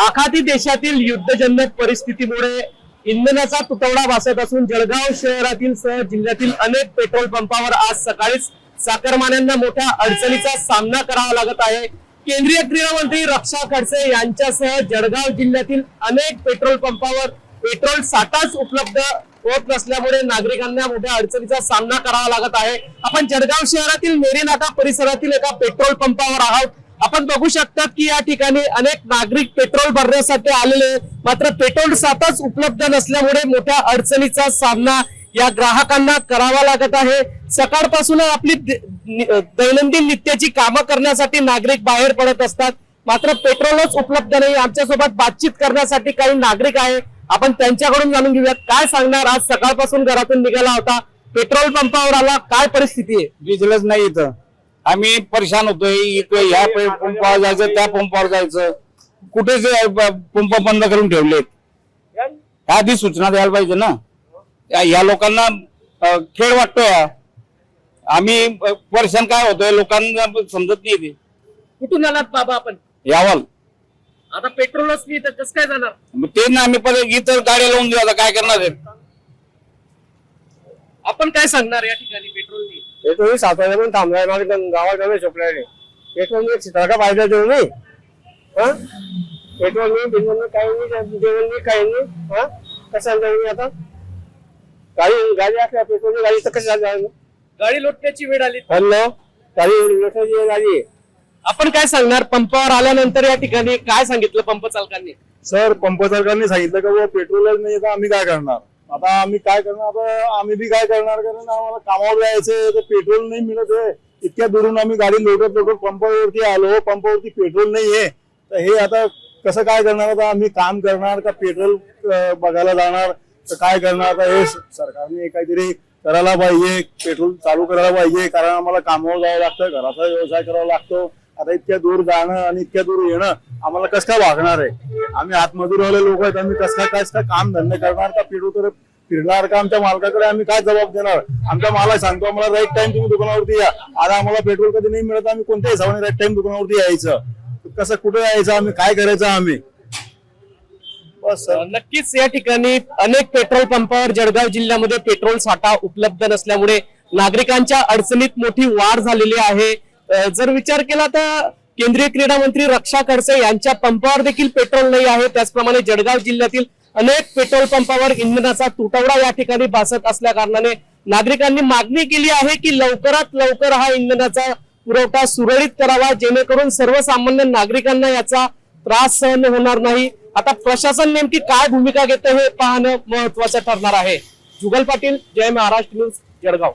आखाती देशातील युद्धजन्य परिस्थितीमुळे इंधनाचा तुटवडा भासत असून जळगाव शहरातील सह जिल्ह्यातील अनेक पेट्रोल पंपावर आज सकाळीच चाकरमान्यांना मोठ्या अडचणीचा सामना करावा लागत आहे। केंद्रीय क्रीडा मंत्री रक्षा खडसे यांच्यासह जळगाव जिल्ह्यातील अनेक पेट्रोल पंपावर पेट्रोल साठाच उपलब्ध होत नसल्यामुळे नागरिकांना मोठ्या अडचणीचा सामना करावा लागत आहे। आपण जळगाव शहरातील मेरी नाका परिसरातील एका पेट्रोल पंपावर आहोत। आपण बघू शकता की या ठिकाणी अनेक नागरिक पेट्रोल भरण्यासाठी आलेले, मात्र पेट्रोल साठाच उपलब्ध नसल्यामुळे मोठ्या अडचणीचा सामना या ग्राहकांना करावा लागत आहे। सकाळपासून आपली दैनंदिन नित्याची कामं करण्यासाठी नागरिक बाहेर पडत असतात, मात्र पेट्रोलच उपलब्ध नाही। आमच्यासोबत बातचीत करण्यासाठी काही नागरिक आहे, आपण त्यांच्याकडून जाणून घेऊयात काय सांगणार। आज सकाळपासून घरातून निघाला होता, पेट्रोल पंपावर आला, काय परिस्थिती आहे? डिझेलच नाही इथं, आम्ही परेशान होतोय। ह्या पंपावर जायचं, त्या पंपावर जायचं, कुठेच पंप बंद करून ठेवलेत। आधी सूचना द्यायला पाहिजे ना, या लोकांना खेळ वाटतोय। आम्ही परेशान काय होतोय, लोकांना समजत नाही। ते कुठून आलात बाबा आपण? यावल आता पेट्रोलच नाही तर कसं काय जाणार? ते ना आम्ही परत इतर गाड्या लावून देऊ, आता काय करणार आहे? आपण काय सांगणार या ठिकाणी? पेट्रोल नाही, पेट्रोल 7 वाजे पण थांबलाय, मग गावात जाऊन झोपलाय। पेट्रोल नाही, चित्राका पाहिजे जेवण नाही, पेट्रोल नाही, डिझेल नाही, काही नाही, जेवण नाही, काही नाही। कसं जाऊ आता? गाडी असल्या पेट्रोल गाडी तर कसं जायचं? गाडी लोटण्याची वेळ आली। हॅलो, गाडी लोटायची वेळ आली। आपण काय सांगणार? पंपावर आल्यानंतर या ठिकाणी काय सांगितलं पंप चालकांनी? सर, पंप चालकांनी सांगितलं का बाबा पेट्रोलच नाही तर आम्ही काय करणार? आता आम्ही काय करणार? आता आम्ही बी काय करणार, कारण आम्हाला कामावर जायचंय तर पेट्रोल नाही मिळत आहे। इतक्या दुरून आम्ही गाडी लोटत पंपावरती आलो, पंपावरती पेट्रोल नाहीये, तर हे आता कसं काय करणार? आता आम्ही काम करणार का पेट्रोल बघायला जाणार, तर काय करणार? आता हे सरकारने काहीतरी करायला पाहिजे, पेट्रोल चालू करायला पाहिजे, कारण आम्हाला कामावर जावं लागतं, घराचा व्यवसाय करावा लागतो। आता इतक्या दूर जाणं आणि इतक्या दूर येणं आम्हाला कसं काय वागणार आहे? आम्ही हातमजूरवाले लोक आहेत, आम्ही कसं काय काम धंदे करणार का? पेट्रोल फिरणार का? आमच्या मालकाकडे आम्ही काय जबाब देणार? आमच्या मालक सांगतो आम्हाला राईट टाइम तुम्ही दुकानावरती या। आता आम्हाला पेट्रोल कधी नाही मिळत, आम्ही कोणत्या हिशोबाने राईट टाइम दुकानावरती यायचं? कसं, कुठे यायचं, आम्ही काय करायचं आम्ही? बस सर, नक्कीच या ठिकाणी अनेक पेट्रोल पंपावर जळगाव जिल्ह्यामध्ये पेट्रोल साठा उपलब्ध नसल्यामुळे नागरिकांच्या अडचणीत मोठी वाढ झालेली आहे। जर विचार केला तर केंद्रीय क्रीडा मंत्री रक्षा खडसे यांच्या पंपावर देखील पेट्रोल नाही आहे। त्याचप्रमाणे जळगाव जिल्ह्यातील अनेक पेट्रोल पंपावर इंधनाचा तुटवडा या ठिकाणी भासत असल्या कारणाने नागरिकांनी मागणी केली आहे की लवकरात लवकर हा इंधनाचा पुरवठा सुरळीत करावा, जेणेकरून सर्वसामान्य नागरिकांना याचा त्रास सहन होणार नाही। आता प्रशासन नेमकी काय भूमिका घेतं हे पाहणं महत्वाचं ठरणार आहे। जुगल पाटील, जय महाराष्ट्र न्यूज, जळगाव।